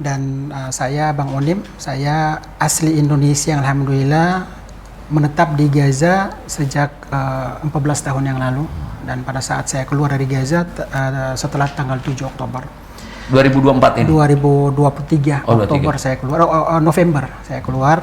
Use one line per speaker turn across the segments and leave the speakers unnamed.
Dan saya Bang Onim, saya asli Indonesia alhamdulillah, menetap di Gaza sejak 14 tahun yang lalu. Dan pada saat saya keluar dari Gaza setelah tanggal 7 Oktober
2024 ini?
2023 Oktober saya keluar, November saya keluar.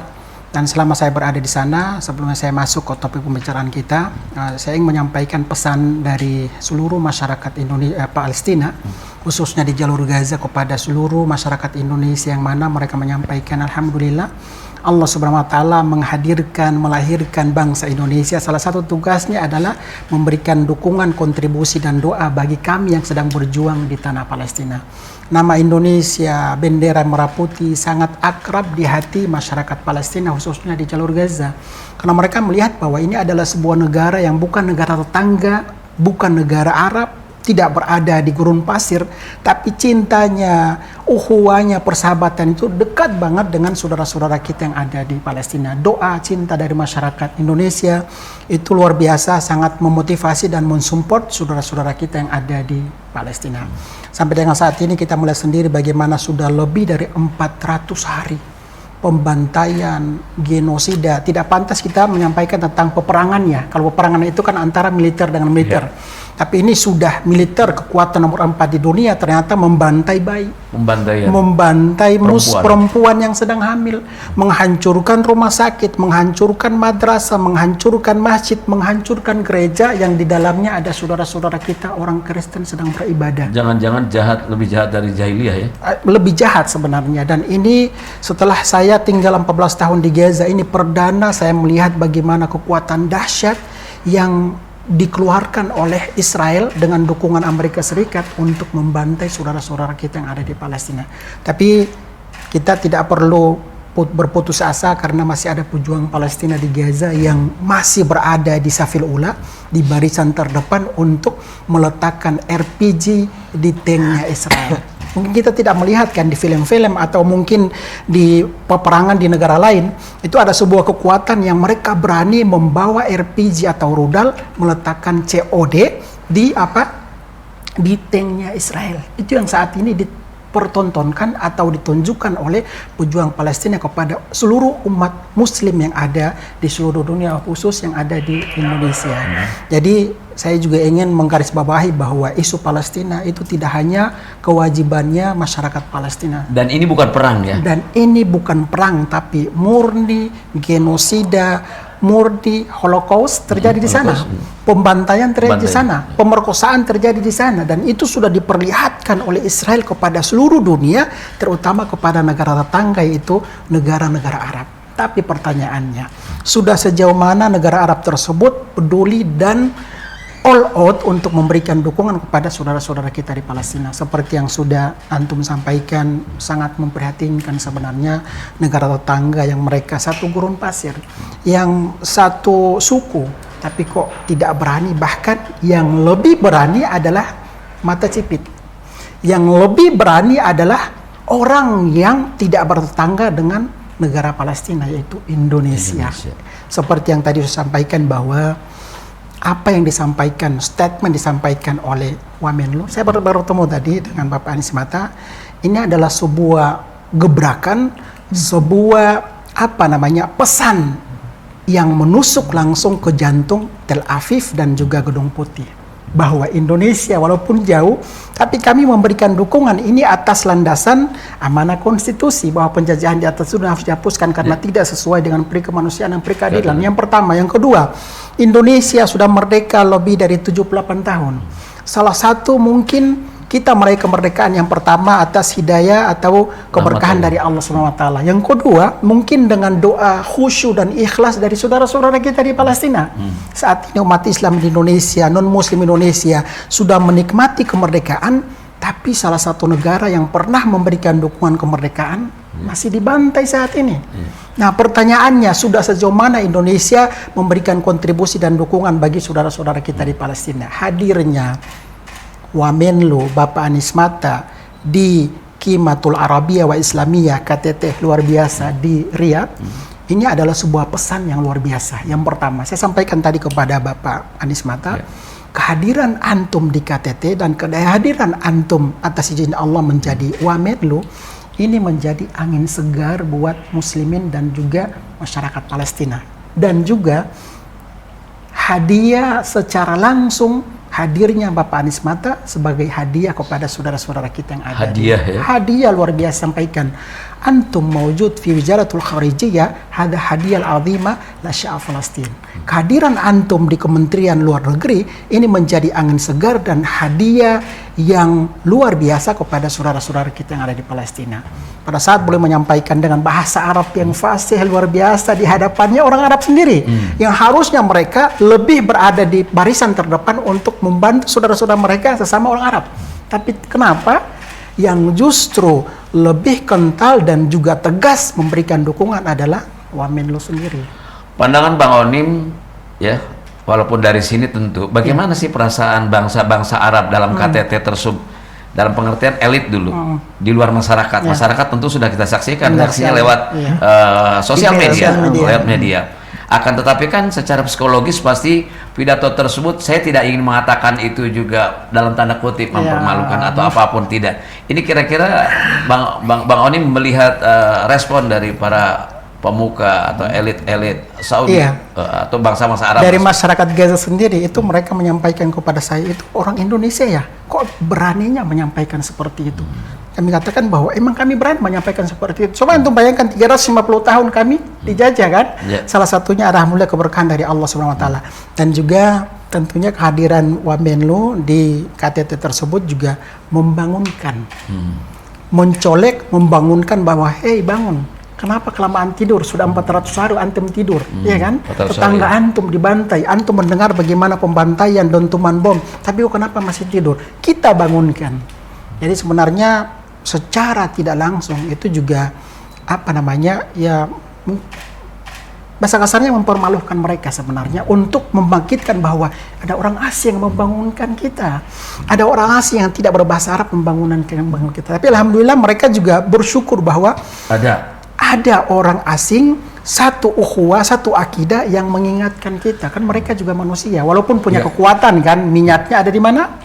Dan selama saya berada di sana, sebelumnya saya masuk ke topik pembicaraan kita, saya ingin menyampaikan pesan dari seluruh masyarakat Indonesia, Palestina, khususnya di jalur Gaza, kepada seluruh masyarakat Indonesia yang mana mereka menyampaikan alhamdulillah Allah Subhanahu wa taala melahirkan bangsa Indonesia. Salah satu tugasnya adalah memberikan dukungan, kontribusi dan doa bagi kami yang sedang berjuang di tanah Palestina. Nama Indonesia, bendera merah putih sangat akrab di hati masyarakat Palestina, khususnya di jalur Gaza. Karena mereka melihat bahwa ini adalah sebuah negara yang bukan negara tetangga, bukan negara Arab, tidak berada di gurun pasir, tapi cintanya, ukhuwahnya, persahabatan itu dekat banget dengan saudara-saudara kita yang ada di Palestina. Doa cinta dari masyarakat Indonesia itu luar biasa, sangat memotivasi dan mensupport saudara-saudara kita yang ada di Palestina. Sampai dengan saat ini kita melihat sendiri bagaimana sudah lebih dari 400 hari pembantaian, genosida. Tidak pantas kita menyampaikan tentang peperangannya. Kalau peperangan itu kan antara militer dengan militer. Tapi ini sudah militer, kekuatan nomor 4 di dunia, ternyata membantai bayi, membantai perempuan yang sedang hamil, menghancurkan rumah sakit, menghancurkan madrasah, menghancurkan masjid, menghancurkan gereja yang di dalamnya ada saudara-saudara kita orang Kristen sedang beribadah.
Jangan-jangan lebih jahat dari jahiliyah ya?
Lebih jahat sebenarnya. Dan ini setelah saya tinggal 14 tahun di Gaza, ini perdana saya melihat bagaimana kekuatan dahsyat yang dikeluarkan oleh Israel dengan dukungan Amerika Serikat untuk membantai saudara-saudara kita yang ada di Palestina. Tapi kita tidak perlu berputus asa karena masih ada pejuang Palestina di Gaza yang masih berada di safil ula, di barisan terdepan untuk meletakkan RPG di tanknya Israel. Mungkin kita tidak melihat kan di film-film atau mungkin di peperangan di negara lain, itu ada sebuah kekuatan yang mereka berani membawa RPG atau rudal meletakkan COD di tanknya Israel. Itu yang saat ini dipertontonkan atau ditunjukkan oleh pejuang Palestina kepada seluruh umat muslim yang ada di seluruh dunia, khusus yang ada di Indonesia. Jadi saya juga ingin menggarisbawahi bahwa isu Palestina itu tidak hanya kewajibannya masyarakat Palestina.
Dan ini bukan perang ya?
Dan ini bukan perang, tapi murni genosida, murni Holocaust terjadi di sana. Pembantaian terjadi di sana, pemerkosaan terjadi di sana, dan itu sudah diperlihatkan oleh Israel kepada seluruh dunia, terutama kepada negara tetangga, yaitu negara-negara Arab. Tapi pertanyaannya, sudah sejauh mana negara Arab tersebut peduli dan all out untuk memberikan dukungan kepada saudara-saudara kita di Palestina? Seperti yang sudah antum sampaikan, sangat memprihatinkan sebenarnya negara tetangga yang mereka satu gurun pasir, yang satu suku, tapi kok tidak berani. Bahkan yang lebih berani adalah mata cipit, yang lebih berani adalah orang yang tidak bertetangga dengan negara Palestina, yaitu Indonesia. Seperti yang tadi saya sampaikan bahwa apa yang disampaikan, statement disampaikan oleh Wamenlu, saya baru temu tadi dengan Bapak Anies Mata, ini adalah sebuah gebrakan, sebuah pesan yang menusuk langsung ke jantung Tel Aviv dan juga Gedung Putih, bahwa Indonesia walaupun jauh, tapi kami memberikan dukungan ini atas landasan amanah konstitusi, bahwa penjajahan di atas itu harus dihapuskan karena tidak sesuai dengan peri kemanusiaan dan peri keadilan. Yang pertama. Yang kedua, Indonesia sudah merdeka lebih dari 78 tahun. Salah satu mungkin kita meraih kemerdekaan yang pertama atas hidayah atau keberkahan dari Allah SWT. Yang kedua, mungkin dengan doa khusyuk dan ikhlas dari saudara-saudara kita di Palestina. Saat ini umat Islam di Indonesia, non-Muslim Indonesia sudah menikmati kemerdekaan, tapi salah satu negara yang pernah memberikan dukungan kemerdekaan masih dibantai saat ini. Nah, pertanyaannya, sudah sejauh mana Indonesia memberikan kontribusi dan dukungan bagi saudara-saudara kita di Palestina? Hadirnya Wamenlu Bapak Anies Mata di Qimatul Arabiyah wa Islamiyah KTT luar biasa di Riyadh, ini adalah sebuah pesan yang luar biasa. Yang pertama, saya sampaikan tadi kepada Bapak Anies Mata, kehadiran antum di KTT dan kehadiran antum atas izin Allah menjadi Wamenlu, ini menjadi angin segar buat muslimin dan juga masyarakat Palestina. Dan juga hadiah secara langsung hadirnya Bapak Anies Mata sebagai hadiah kepada saudara-saudara kita yang ada.
Hadiah ya?
Hadiah luar biasa, sampaikan. Antum mawjud fi wizaratul kharijiyah, hada hadiah al-azimah la sya'ab Palestin. Kehadiran antum di Kementerian Luar Negeri ini menjadi angin segar dan hadiah yang luar biasa kepada saudara-saudara kita yang ada di Palestina. Pada saat boleh menyampaikan dengan bahasa Arab yang fasih luar biasa di hadapannya orang Arab sendiri, yang harusnya mereka lebih berada di barisan terdepan untuk membantu saudara-saudara mereka sesama orang Arab. Tapi kenapa yang justru lebih kental dan juga tegas memberikan dukungan adalah Wamenlu sendiri?
Pandangan Bang Onim, ya, walaupun dari sini tentu, bagaimana sih perasaan bangsa-bangsa Arab dalam KTT tersebut, dalam pengertian elit dulu, di luar masyarakat. Masyarakat tentu sudah kita saksikan reaksinya lewat sosial media, lewat media. Akan tetapi kan secara psikologis pasti pidato tersebut, saya tidak ingin mengatakan itu juga dalam tanda kutip mempermalukan atau apapun, tidak. Ini kira-kira Bang Onim melihat respon dari para pemuka atau elit-elit Saudi atau bangsa-bangsa Arab
dari masyarakat Gaza sendiri itu, mereka menyampaikan kepada saya, itu orang Indonesia ya kok beraninya menyampaikan seperti itu. Kami katakan bahwa emang kami berani menyampaikan seperti itu. Coba untuk bayangkan 350 tahun kami dijajah kan. Salah satunya alhamdulillah keberkahan dari Allah Subhanahu wa taala. Dan juga tentunya kehadiran Wamenlu di KTT tersebut juga membangunkan, mencolek, membangunkan bahwa hei bangun. Kenapa kelamaan tidur? Sudah 400 hari antum tidur, ya kan? Tetangga antum dibantai, antum mendengar bagaimana pembantaian dentuman bom, tapi kenapa masih tidur? Kita bangunkan. Jadi sebenarnya secara tidak langsung itu juga apa namanya ya, bahasa kasarnya mempermalukan mereka sebenarnya, untuk membangkitkan bahwa ada orang asing yang membangunkan kita, ada orang asing yang tidak berbahasa Arab membangun kita. Tapi alhamdulillah mereka juga bersyukur bahwa ada orang asing, satu ukhuwah, satu akidah yang mengingatkan kita. Kan mereka juga manusia, walaupun punya kekuatan kan, minyaknya ada di mana?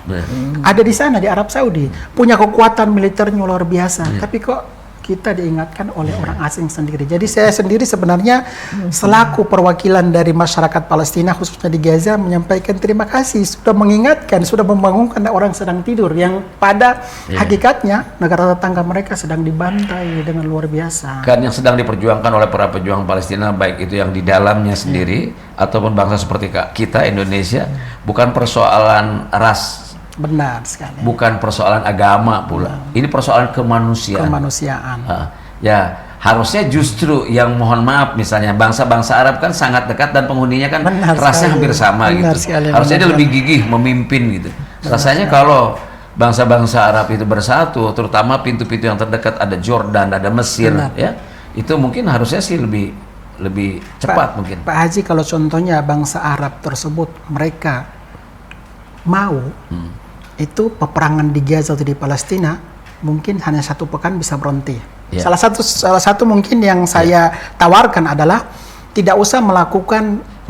Ada di sana, di Arab Saudi. Punya kekuatan militernya luar biasa. Tapi kok kita diingatkan oleh orang asing sendiri. Jadi saya sendiri sebenarnya selaku perwakilan dari masyarakat Palestina khususnya di Gaza menyampaikan terima kasih sudah mengingatkan, sudah membangunkan orang sedang tidur yang pada hakikatnya negara tetangga mereka sedang dibantai dengan luar biasa.
Kan yang sedang diperjuangkan oleh para pejuang Palestina, baik itu yang di dalamnya sendiri ataupun bangsa seperti kita Indonesia, bukan persoalan ras.
Benar sekali.
Bukan persoalan agama pula. Ini persoalan kemanusiaan. Ya, harusnya justru yang mohon maaf misalnya bangsa-bangsa Arab kan sangat dekat dan penghuninya kan rasnya hampir sama gitu. Harusnya dia lebih gigih memimpin gitu. Rasanya kalau bangsa-bangsa Arab itu bersatu, terutama pintu-pintu yang terdekat, ada Jordan, ada Mesir, ya. Itu mungkin harusnya sih lebih cepat mungkin.
Pak Haji, kalau contohnya bangsa Arab tersebut mereka mau itu peperangan di Gaza atau di Palestina mungkin hanya 1 pekan bisa berhenti. Salah satu mungkin yang saya tawarkan adalah tidak usah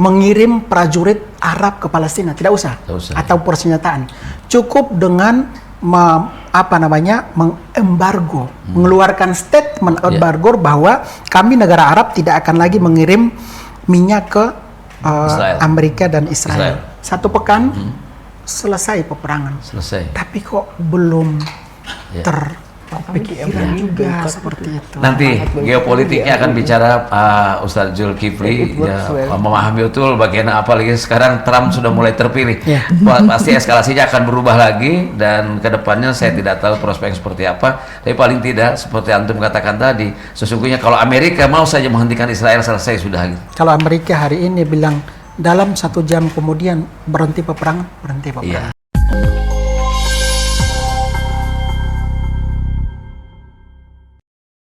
mengirim prajurit Arab ke Palestina, tidak usah. Atau persenjataan. Cukup dengan mengembargo, mengeluarkan statement embargo bahwa kami negara Arab tidak akan lagi mengirim minyak ke Amerika dan Israel. 1 pekan selesai peperangan. Tapi kok belum terpikiran juga seperti itu.
Nanti geopolitiknya akan bicara Ustadz Zulkifli memahami betul bagian apa lagi sekarang Trump sudah mulai terpilih. Pasti eskalasinya akan berubah lagi dan kedepannya saya tidak tahu prospek seperti apa. Tapi paling tidak seperti antum katakan tadi, sesungguhnya kalau Amerika mau saja menghentikan Israel selesai sudah gitu.
Kalau Amerika hari ini bilang dalam 1 jam kemudian berhenti peperangan, berhenti peperangan.